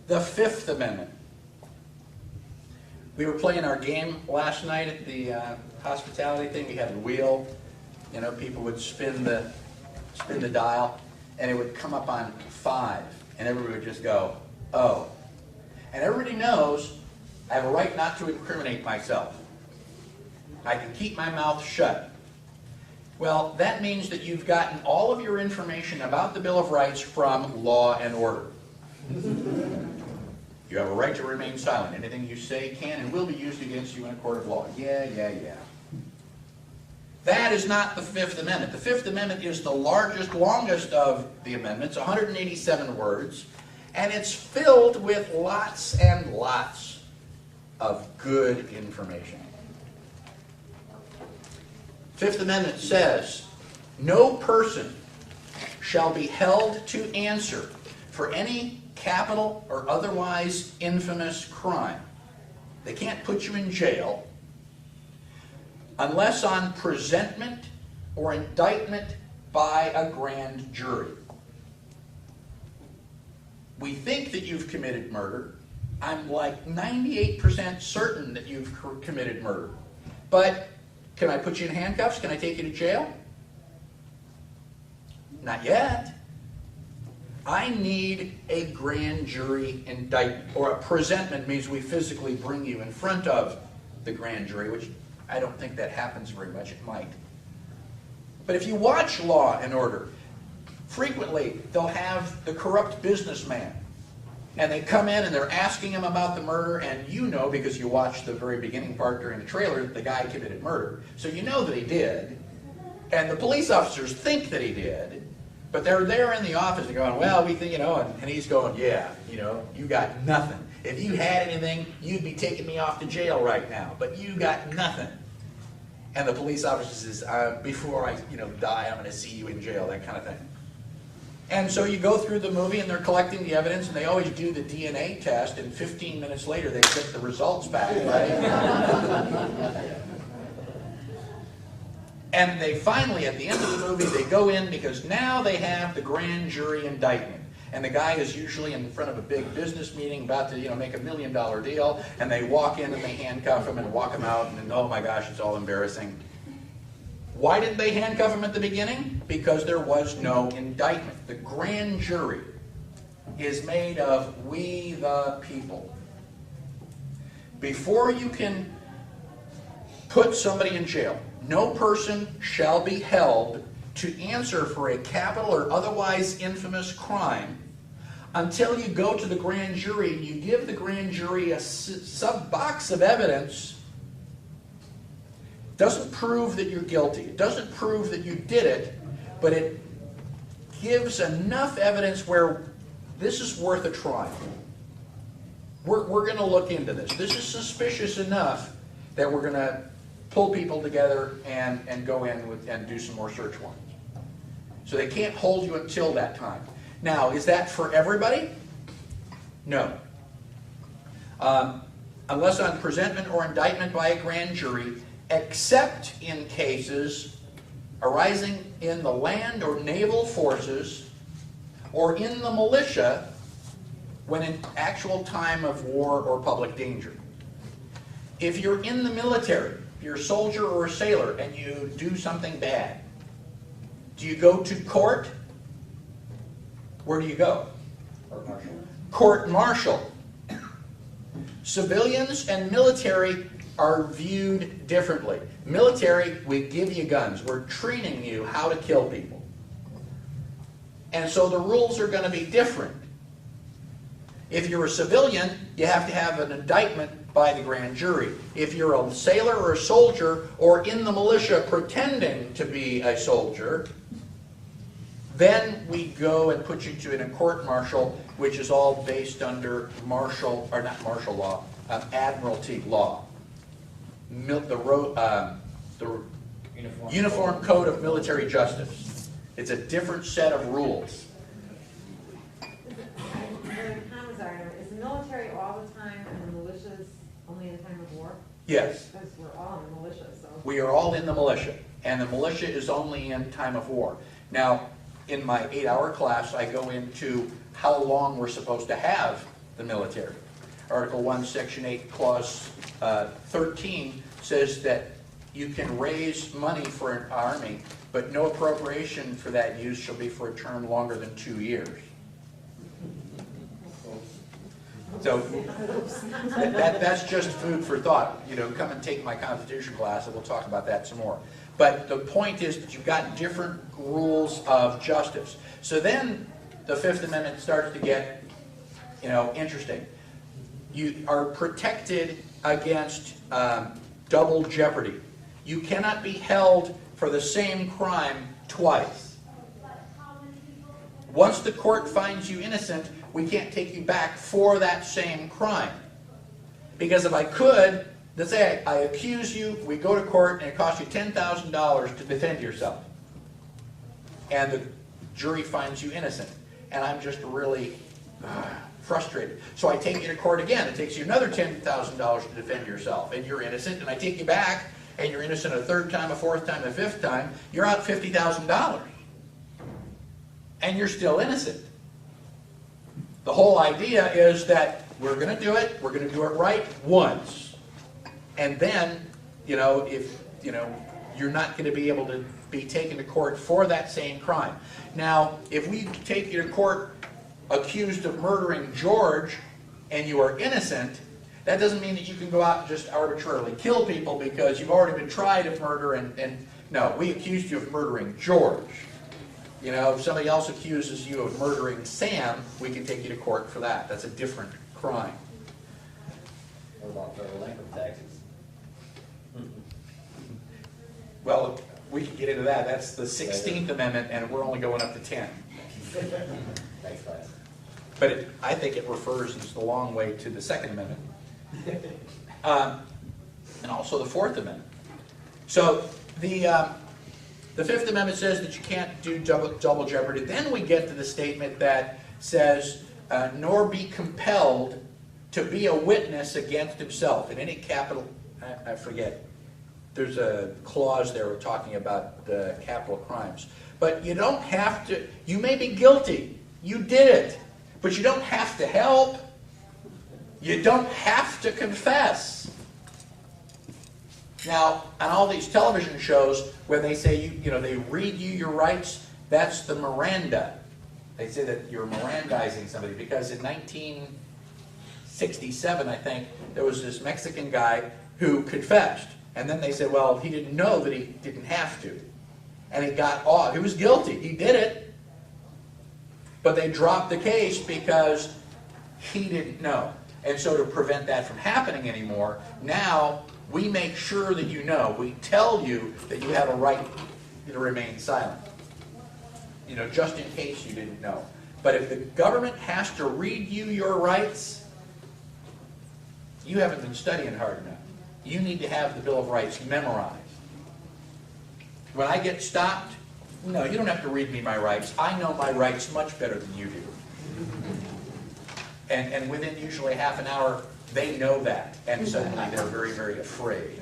The Fifth Amendment. We were playing our game last night at the hospitality thing. We had the wheel. You know, people would spin the dial, and it would come up on 5, and everybody would just go, oh. And everybody knows I have a right not to incriminate myself. I can keep my mouth shut. Well, that means that you've gotten all of your information about the Bill of Rights from Law and Order. You have a right to remain silent. Anything you say can and will be used against you in a court of law. Yeah. That is not the Fifth Amendment. The Fifth Amendment is the largest, longest of the amendments, 187 words, and it's filled with lots and lots of good information. Fifth Amendment says, no person shall be held to answer for any capital or otherwise infamous crime. They can't put you in jail unless on presentment or indictment by a grand jury. We think that you've committed murder. I'm like 98% certain that you've committed murder. But can I put you in handcuffs? Can I take you to jail? Not yet. I need a grand jury indictment, or a presentment means we physically bring you in front of the grand jury, which I don't think that happens very much. It might. But if you watch Law and Order, frequently they'll have the corrupt businessman, and they come in and they're asking him about the murder, and you know, because you watched the very beginning part during the trailer, that the guy committed murder. So you know that he did, and the police officers think that he did, but they're there in the office and going, well, we think, you know, and he's going, yeah, you know, you got nothing. If you had anything, you'd be taking me off to jail right now, but you got nothing. And the police officer says, before I, die, I'm going to see you in jail, that kind of thing. And so you go through the movie and they're collecting the evidence, and they always do the DNA test, and 15 minutes later they get the results back, right? And they finally, at the end of the movie, they go in because now they have the grand jury indictment. And the guy is usually in front of a big business meeting about to, make a $1 million deal, and they walk in and they handcuff him and walk him out, and oh my gosh, it's all embarrassing. Why didn't they handcuff him at the beginning? Because there was no indictment. The grand jury is made of we the people. Before you can put somebody in jail, no person shall be held to answer for a capital or otherwise infamous crime until you go to the grand jury and you give the grand jury a sub-box of evidence. Doesn't prove that you're guilty. It doesn't prove that you did it, but it gives enough evidence where this is worth a trial. We're going to look into this. This is suspicious enough that we're going to pull people together and go in and do some more search warrants. So they can't hold you until that time. Now, is that for everybody? No. Unless on presentment or indictment by a grand jury, except in cases arising in the land or naval forces or in the militia when in actual time of war or public danger. If you're in the military, if you're a soldier or a sailor and you do something bad, do you go to court? Where do you go? Court-martial. Court-martial. Civilians and military are viewed differently. Military, we give you guns. We're training you how to kill people. And so the rules are going to be different. If you're a civilian, you have to have an indictment by the grand jury. If you're a sailor or a soldier or in the militia pretending to be a soldier, then we go and put you in a court-martial, which is all based under admiralty law. The Uniform Code of Military Justice. It's a different set of rules. Is the military all the time and the militias only in time of war? Yes. Because we're all in the militia, so. We are all in the militia, and the militia is only in time of war. Now, in my 8-hour class, I go into how long we're supposed to have the military. Article 1, Section 8, Clause 13 says that you can raise money for an army, but no appropriation for that use shall be for a term longer than 2 years. So that's just food for thought. You know, come and take my Constitution class and we'll talk about that some more. But the point is that you've got different rules of justice. So then the Fifth Amendment starts to get, you know, interesting. You are protected against double jeopardy. You cannot be held for the same crime twice. Once the court finds you innocent, we can't take you back for that same crime. Because if I could, let's say I accuse you, we go to court, and it costs you $10,000 to defend yourself. And the jury finds you innocent. And I'm just really frustrated. So I take you to court again. It takes you another $10,000 to defend yourself. And you're innocent, and I take you back, and you're innocent a third time, a fourth time, a fifth time. You're out $50,000. And you're still innocent. The whole idea is that we're going to do it right once. And then, you know, if, you know, you're not going to be able to be taken to court for that same crime. Now, if we take you to court accused of murdering George and you are innocent, that doesn't mean that you can go out and just arbitrarily kill people because you've already been tried of murder and no, we accused you of murdering George. You know, if somebody else accuses you of murdering Sam, we can take you to court for that. That's a different crime. What about federal income taxes? Well, we can get into that. That's the 16th Amendment, and we're only going up to 10. Thanks, guys. But I think it refers, it's the long way to the Second Amendment. And also the Fourth Amendment. So the Fifth Amendment says that you can't do double jeopardy. Then we get to the statement that says, nor be compelled to be a witness against himself in any capital, I forget, there's a clause there we're talking about the capital crimes. But you don't have to, you may be guilty, you did it, but you don't have to help. You don't have to confess. Now, on all these television shows, when they say, you know, they read you your rights, that's the Miranda. They say that you're Mirandizing somebody because in 1967, I think, there was this Mexican guy who confessed. And then they said, well, he didn't know that he didn't have to. And he got off. He was guilty. He did it. But they dropped the case because he didn't know. And so to prevent that from happening anymore, now we make sure that you know. We tell you that you have a right to remain silent. You know, just in case you didn't know. But if the government has to read you your rights, you haven't been studying hard enough. You need to have the Bill of Rights memorized. When I get stopped, no, you don't have to read me my rights. I know my rights much better than you do. And within usually half an hour, they know that. And suddenly they're very, very afraid.